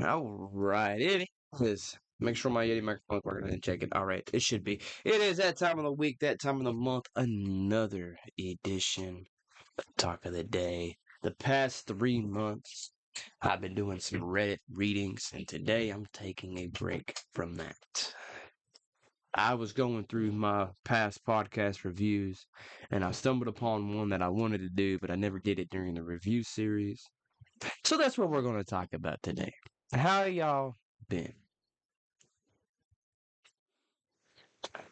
All right, it is. Make sure my Yeti microphone's working and check it. All right, it should be. It is that time of the week, that time of the month, another edition of Talk of the Day. The past 3 months, I've been doing some Reddit readings, and today I'm taking a break from that. I was going through my past podcast reviews, and I stumbled upon one that I wanted to do, but I never did it during the review series. So that's what we're going to talk about today. How y'all been?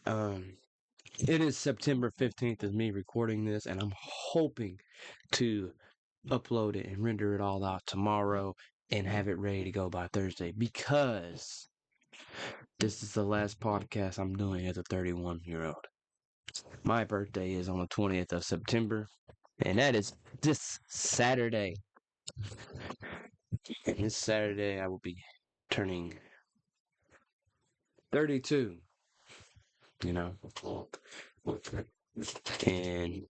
Um, it is September 15th of me recording this, and I'm hoping to upload it and render it all out tomorrow and have it ready to go by Thursday because this is the last podcast I'm doing as a 31-year-old. My birthday is on the 20th of September, and that is this Saturday. And this Saturday, I will be turning 32, you know. And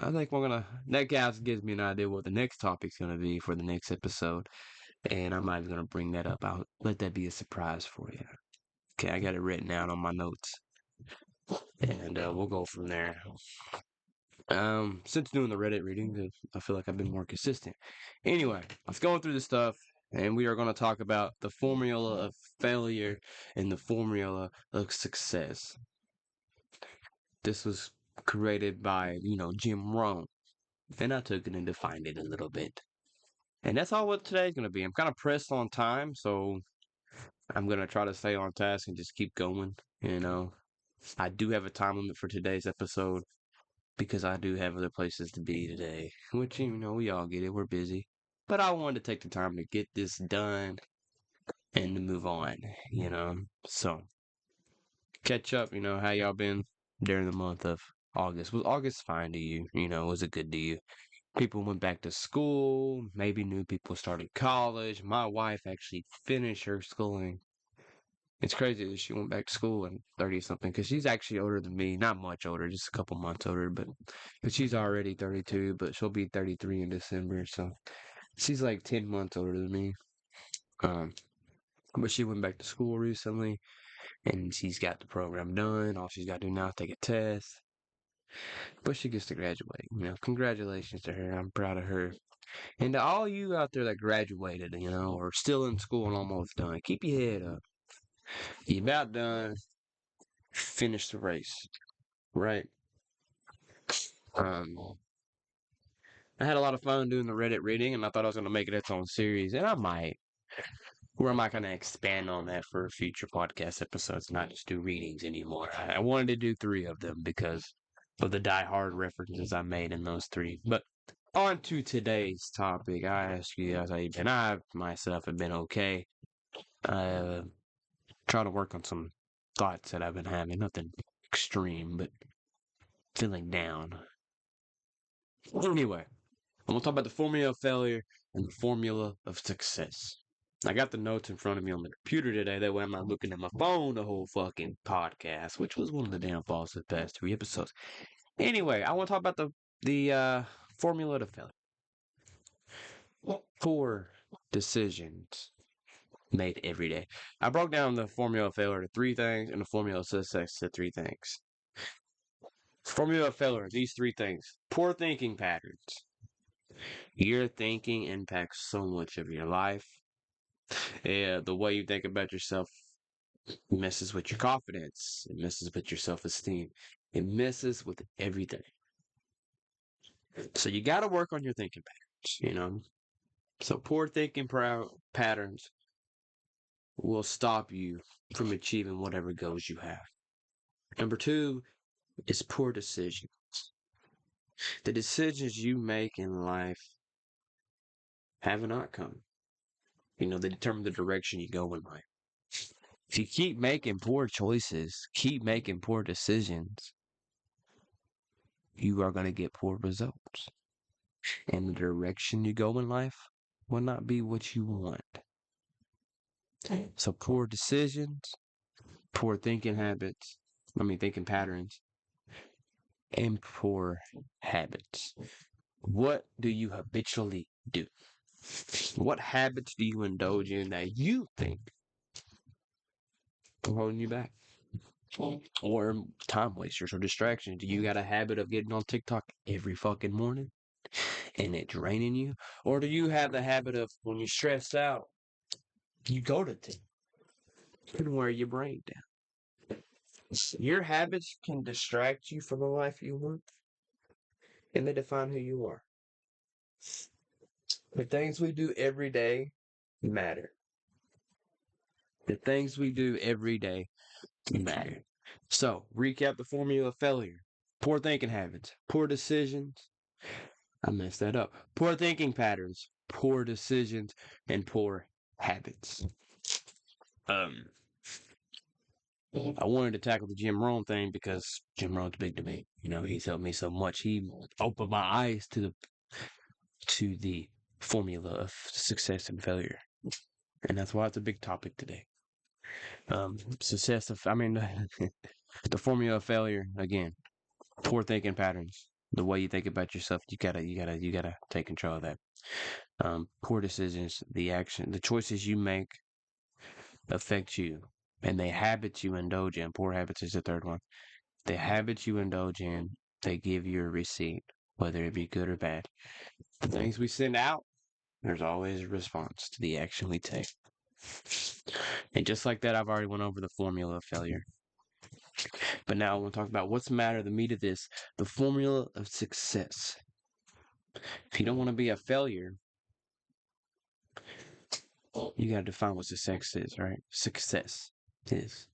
I think that guys gives me an idea what the next topic's gonna be for the next episode. And I'm not even gonna bring that up. I'll let that be a surprise for you. Okay, I got it written out on my notes. And we'll go from there. Since doing the Reddit reading, I feel like I've been more consistent. Anyway, let's go through the stuff, and we are going to talk about the formula of failure and the formula of success. This was created by, Jim Rohn, and I took it and defined it a little bit. And that's all what today's going to be. I'm kind of pressed on time, so I'm going to try to stay on task and just keep going, I do have a time limit for today's episode because I do have other places to be today, which, we all get it. We're busy. But I wanted to take the time to get this done and to move on, So, catch up, how y'all been during the month of August? Was August fine to you? Was it good to you? People went back to school. Maybe new people started college. My wife actually finished her schooling. It's crazy that she went back to school at 30-something because she's actually older than me. Not much older, just a couple months older, but she's already 32, but she'll be 33 in December, so she's like 10 months older than me. But she went back to school recently, and she's got the program done. All she's got to do now is take a test. But she gets to graduate. Congratulations to her. I'm proud of her. And to all you out there that graduated, or still in school and almost done, keep your head up. You're about done. Finish the race, right? I had a lot of fun doing the Reddit reading, and I thought I was going to make it its own series, and I might. Or am I going to expand on that for future podcast episodes, not just do readings anymore? I wanted to do 3 of them because of the die-hard references I made in those 3. But on to today's topic. I ask you guys how you've been. I myself have been okay. Trying to work on some thoughts that I've been having. Nothing extreme, but feeling down. Anyway, I'm going to talk about the formula of failure and the formula of success. I got the notes in front of me on the computer today. That way I'm not looking at my phone the whole fucking podcast, which was one of the downfalls of the past 3 episodes. Anyway, I want to talk about the formula to failure. Poor decisions made every day. I broke down the formula of failure to 3 things and the formula of success to 3 things. Formula of failure, these 3 things. Poor thinking patterns. Your thinking impacts so much of your life. Yeah, the way you think about yourself messes with your confidence. It messes with your self-esteem. It messes with everything. So you got to work on your thinking patterns, So poor thinking patterns will stop you from achieving whatever goals you have. Number 2 is poor decisions. The decisions you make in life have an outcome. They determine the direction you go in life. If you keep making poor choices, keep making poor decisions, you are going to get poor results. And the direction you go in life will not be what you want. So poor decisions, poor thinking patterns, and poor habits. What do you habitually do? What habits do you indulge in that you think are holding you back? Or time wasters or distractions? Do you got a habit of getting on TikTok every fucking morning and it draining you? Or do you have the habit of when you're stressed out, you go to TikTok and wear your brain down? Your habits can distract you from the life you want, and they define who you are. The things we do every day matter. The things we do every day matter. So, recap the formula of failure: poor thinking habits, poor decisions. I messed that up. Poor thinking patterns, poor decisions, and poor habits. Um, I wanted to tackle the Jim Rohn thing because Jim Rohn's big to me. You know, he's helped me so much. He opened my eyes to the formula of success and failure, and that's why it's a big topic today. Success of, I mean, the formula of failure again. Poor thinking patterns. The way you think about yourself, you gotta take control of that. Poor decisions, the choices you make affect you, and the habits you indulge in. Poor habits is the third one. The habits you indulge in, they give you a receipt, whether it be good or bad. The things we send out, there's always a response to the action we take. And just like that, I've already went over the formula of failure. But now I want to talk about what's the matter, the meat of this, the formula of success. If you don't want to be a failure, you got to define what success is, right? Success is.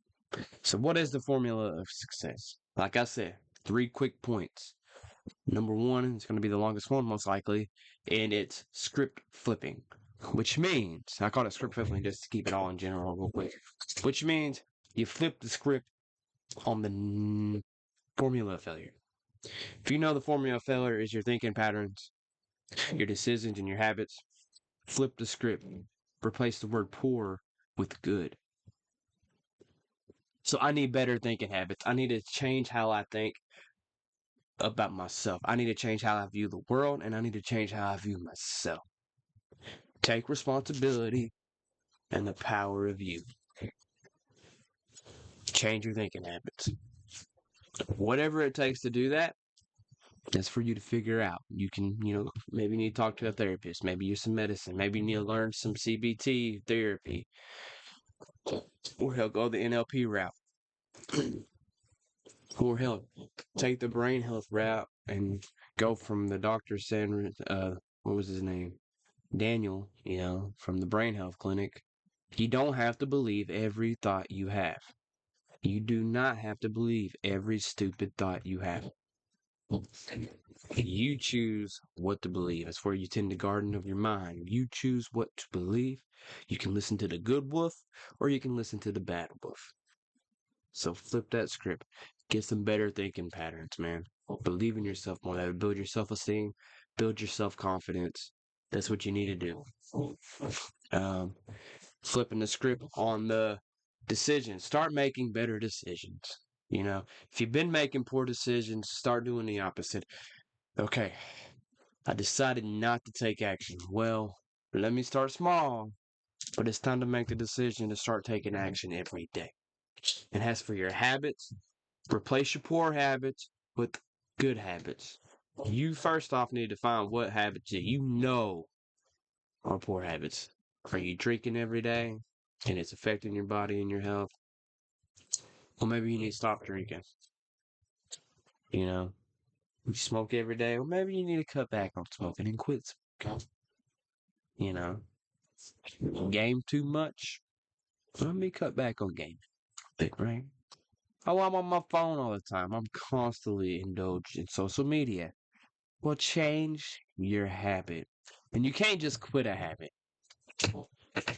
So, what is the formula of success? Like I said, 3 quick points. Number 1 is going to be the longest one, most likely, and it's script flipping, which means, I call it script flipping just to keep it all in general, real quick, which means you flip the script on the formula of failure. If you know the formula of failure is your thinking patterns, your decisions, and your habits, flip the script. Replace the word poor with good. So I need better thinking habits. I need to change how I think about myself. I need to change how I view the world, and I need to change how I view myself. Take responsibility and the power of you. Change your thinking habits. Whatever it takes to do that, that's for you to figure out. You can, maybe you need to talk to a therapist. Maybe use some medicine. Maybe you need to learn some CBT therapy. Or hell, go the NLP route. Or hell, take the brain health route and go from the doctor saying, what was his name? Daniel, from the brain health clinic. You don't have to believe every thought you have. You do not have to believe every stupid thought you have. You choose what to believe. That's where you tend the garden of your mind. You choose what to believe. You can listen to the good wolf or you can listen to the bad wolf. So flip that script. Get some better thinking patterns, man. Believe in yourself more. That would build your self-esteem, build your self-confidence. That's what you need to do. Flipping the script on the decisions. Start making better decisions. If you've been making poor decisions, start doing the opposite. Okay, I decided not to take action. Well, let me start small, but it's time to make the decision to start taking action every day. And as for your habits, replace your poor habits with good habits. You first off need to find what habits that you know are poor habits. Are you drinking every day and it's affecting your body and your health? Well, maybe you need to stop drinking. You smoke every day. Well, maybe you need to cut back on smoking and quit smoking. Game too much. Let me cut back on gaming. Right? Oh, I'm on my phone all the time. I'm constantly indulged in social media. Well, change your habit. And you can't just quit a habit.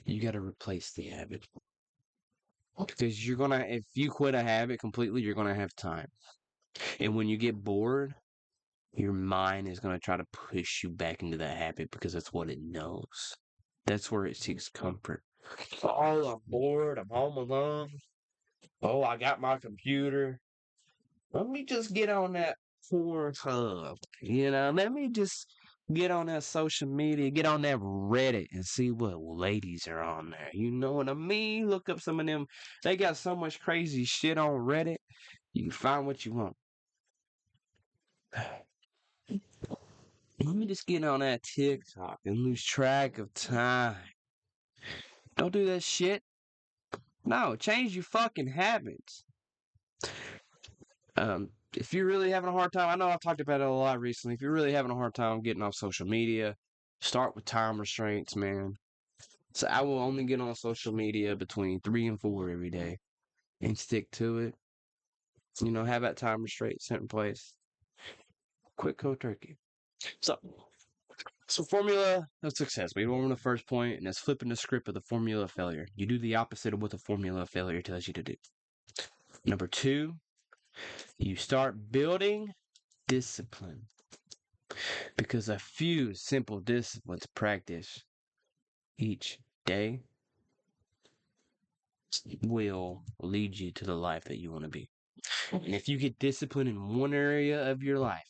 You got to replace the habit. Because if you quit a habit completely, you're going to have time. And when you get bored, your mind is going to try to push you back into that habit because that's what it knows. That's where it seeks comfort. Oh, I'm bored. I'm home alone. Oh, I got my computer. Let me just get on that Pornhub. Let me just Get on that social media, get on that Reddit and see what ladies are on there. You know what I mean? Look up some of them. They got so much crazy shit on Reddit. You can find what you want. Let me just get on that TikTok and lose track of time. Don't do that shit. No, change your fucking habits. If you're really having a hard time, I know I've talked about it a lot recently. If you're really having a hard time getting off social media, start with time restraints, man. So I will only get on social media between 3 and 4 every day and stick to it. You know, have that time restraint set in place. Quit cold turkey. So, formula of success. We go on the first point, and that's flipping the script of the formula of failure. You do the opposite of what the formula of failure tells you to do. Number 2, you start building discipline. Because a few simple disciplines practiced each day will lead you to the life that you want to be. And if you get discipline in one area of your life,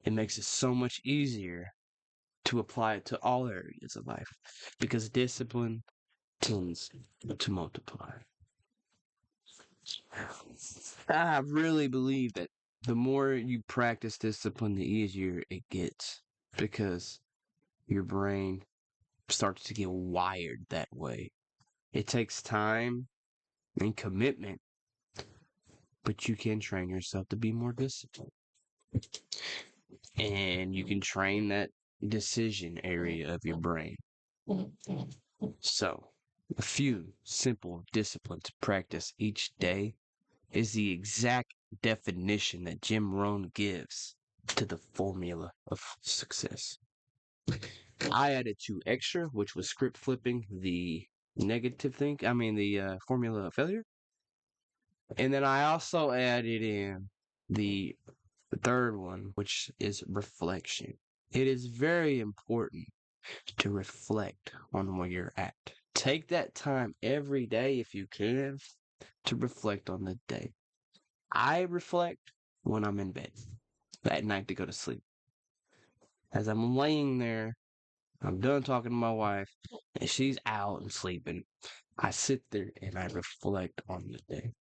it makes it so much easier to apply it to all areas of life because discipline tends to multiply. I really believe that the more you practice discipline, the easier it gets because your brain starts to get wired that way. It takes time and commitment, but you can train yourself to be more disciplined. And you can train that decision area of your brain. So, a few simple disciplines to practice each day is the exact definition that Jim Rohn gives to the formula of success. I added 2 extra, which was script flipping the the formula of failure. And then I also added in the third one, which is reflection. It is very important to reflect on where you're at. Take that time every day if you can to reflect on the day. I reflect when I'm in bed at night to go to sleep. As I'm laying there, I'm done talking to my wife, and she's out and sleeping. I sit there and I reflect on the day.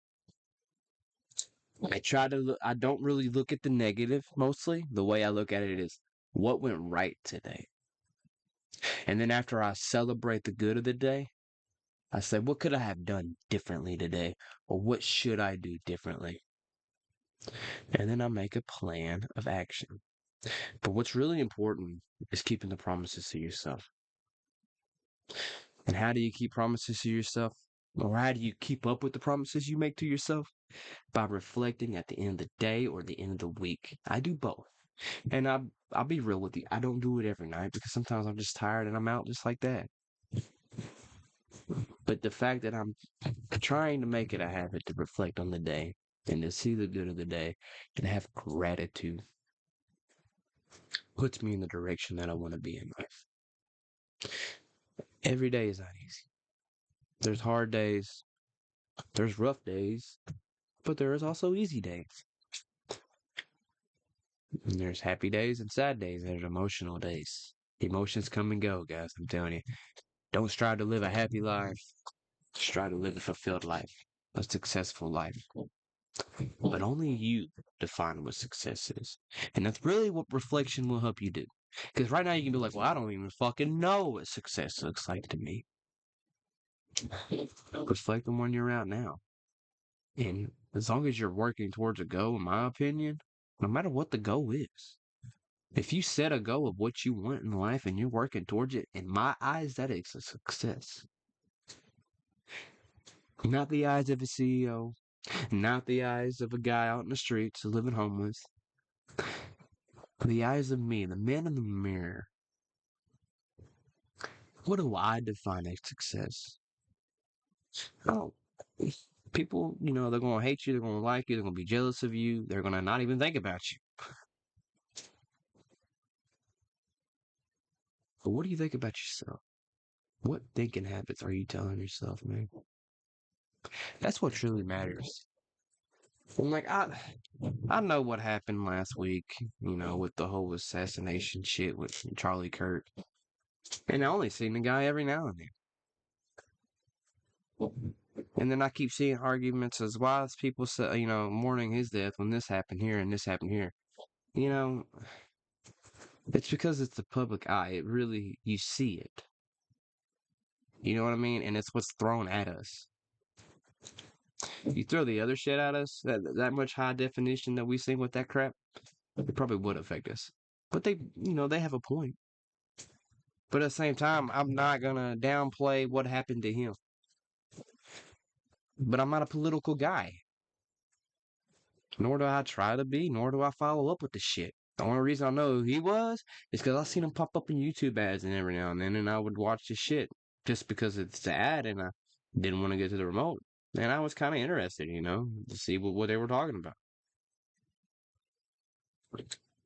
I don't really look at the negative mostly. The way I look at it is what went right today. And then after I celebrate the good of the day, I say, what could I have done differently today? Or what should I do differently? And then I make a plan of action. But what's really important is keeping the promises to yourself. And how do you keep promises to yourself? Or how do you keep up with the promises you make to yourself? By reflecting at the end of the day or the end of the week. I do both. And I'll be real with you. I don't do it every night because sometimes I'm just tired and I'm out just like that. But the fact that I'm trying to make it a habit to reflect on the day and to see the good of the day and have gratitude puts me in the direction that I want to be in life. Every day is not easy. There's hard days, there's rough days, but there is also easy days. And there's happy days and sad days. There's emotional days. Emotions come and go, guys. I'm telling you. Don't strive to live a happy life. Strive to live a fulfilled life, a successful life. But only you define what success is. And that's really what reflection will help you do. Because right now you can be like, well, I don't even fucking know what success looks like to me. Reflect on when you're out now. And as long as you're working towards a goal, in my opinion, no matter what the goal is, if you set a goal of what you want in life and you're working towards it, in my eyes, that is a success. Not the eyes of a CEO, not the eyes of a guy out in the streets living homeless. The eyes of me, the man in the mirror. What do I define as success? Oh, people, they're going to hate you, they're going to like you, they're going to be jealous of you, they're going to not even think about you. But what do you think about yourself? What thinking habits are you telling yourself, man? That's what truly matters. I'm like, I know what happened last week, with the whole assassination shit with Charlie Kirk. And I only seen the guy every now and then. And then I keep seeing arguments as why is people say, mourning his death when this happened here and this happened here. You know, it's because it's the public eye. It really, you see it. You know what I mean? And it's what's thrown at us. You throw the other shit at us, that much high definition that we seen with that crap, it probably would affect us. But they have a point. But at the same time, I'm not gonna downplay what happened to him. But I'm not a political guy. Nor do I try to be, nor do I follow up with the shit. The only reason I know who he was is because I seen him pop up in YouTube ads and every now and then, and I would watch his shit just because it's the ad, and I didn't want to get to the remote. And I was kind of interested, to see what they were talking about.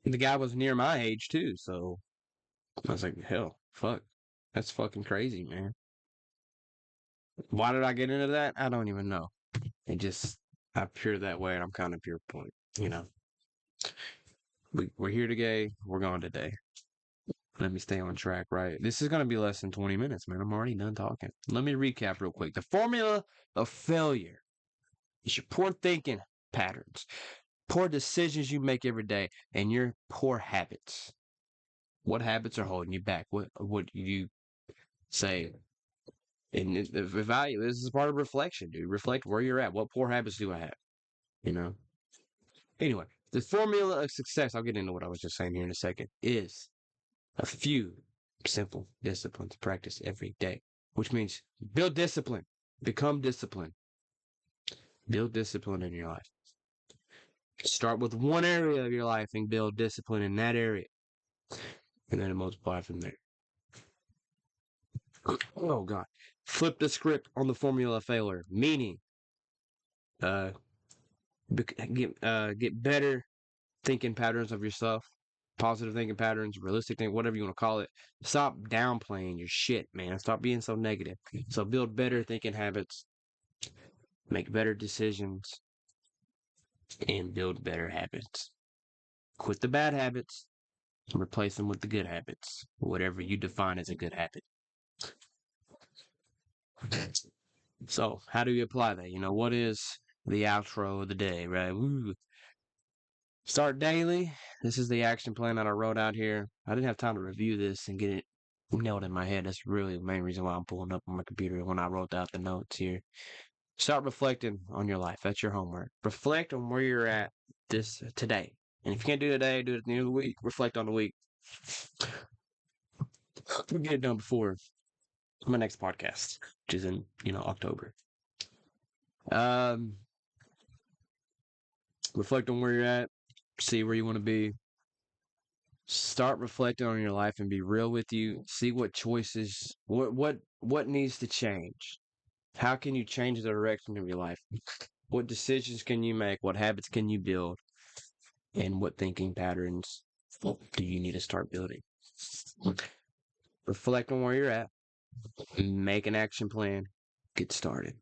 And the guy was near my age too, so I was like, hell, fuck, that's fucking crazy, man. Why did I get into that? I don't even know. I pure that way, and I'm kind of pure point, We're here today, we're gone today. Let me stay on track, right? This is going to be less than 20 minutes, man. I'm already done talking. Let me recap real quick. The formula of failure is your poor thinking patterns, poor decisions you make every day, and your poor habits. What habits are holding you back? What you say? And evaluate. This is part of reflection, dude. Reflect where you're at. What poor habits do I have? You know. Anyway, the formula of success. I'll get into what I was just saying here in a second. Is a few simple disciplines practiced every day, which means build discipline, become disciplined, build discipline in your life. Start with one area of your life and build discipline in that area, and then multiply from there. Oh God! Flip the script on the formula of failure, meaning, get better thinking patterns of yourself, positive thinking patterns, realistic thinking, whatever you want to call it. Stop downplaying your shit, man. Stop being so negative. So build better thinking habits, make better decisions, and build better habits. Quit the bad habits and replace them with the good habits, whatever you define as a good habit. So, how do you apply that? What is the outro of the day, right? Woo. Start daily. This is the action plan that I wrote out here. I didn't have time to review this and get it nailed in my head. That's really the main reason why I'm pulling up on my computer when I wrote out the notes here. Start reflecting on your life. That's your homework. Reflect on where you're at today. And if you can't do it today, do it at the end of the week. Reflect on the week. We'll get it done before my next podcast, which is in, October. Reflect on where you're at. See where you want to be. Start reflecting on your life and be real with you. See what choices, what needs to change. How can you change the direction of your life? What decisions can you make? What habits can you build? And what thinking patterns do you need to start building? Reflect on where you're at. Make an action plan. Get started.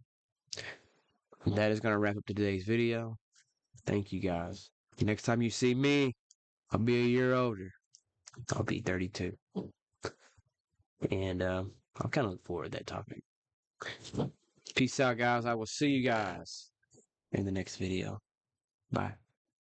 That is going to wrap up today's video. Thank you guys. Next time you see me, I'll be a year older. I'll be 32. And I'll kind of look forward to that topic. Peace out, guys. I will see you guys in the next video. Bye.